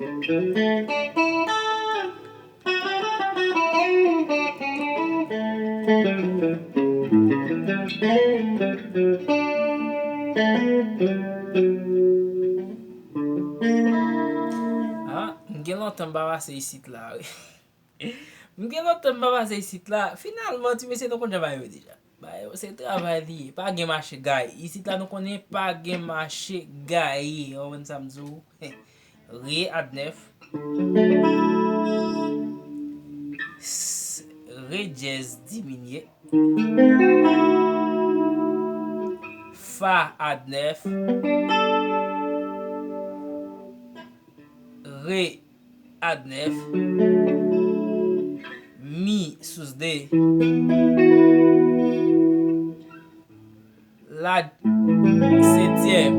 Ah, mgen lontan ba wase isit la. Mgen lontan ba wase isit la. Finalman ti mese nou kon javay yo deja. Bayo, se travay li. Pa gen mache gay. Isit la nou konen pa gen mache gay. Owen samzou. Re adnef. Re jez diminye. Fa adnef. Re adnef. Mi sous de. La septième.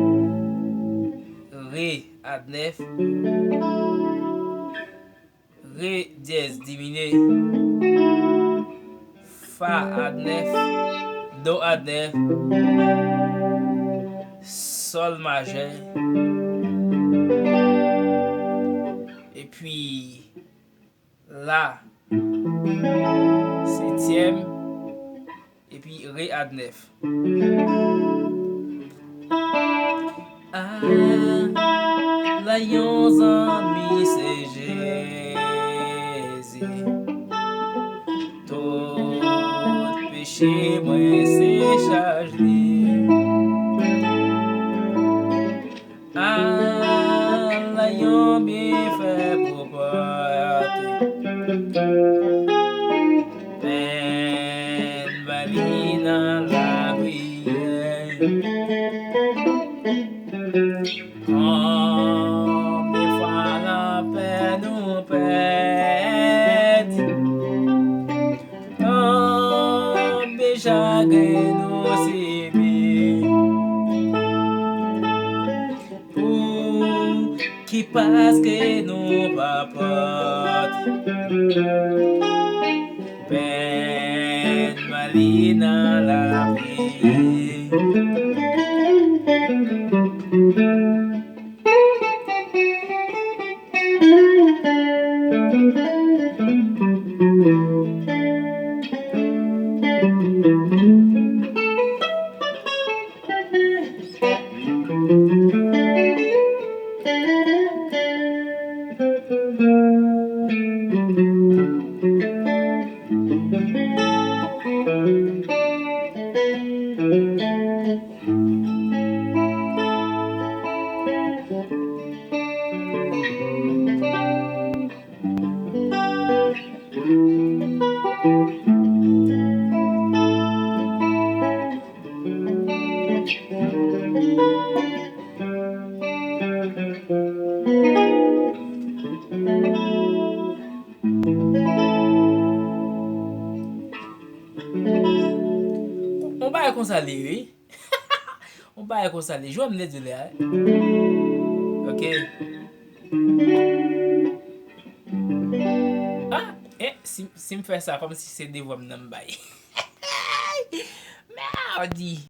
Ré adnef. Ré dièse diminué. Fa adnef. Do adnef. Sol majeur. Et puis La septième. Et puis Ré adnef. Ah, la yon zanmi se Jezi. Tout péché mwen se charge li. Ah, la yon bienfait pour porter. Peine bali nan la prière. Combien fois la peine nous pète. Combien chagrin nous subit. Pour qui parce que nous pas porte. Peine bali nan la prière. On va comme ça oui. On va comme ça je vais me dire là. OK. Ah, si me fait ça comme si c'est des voix me bail. Merde.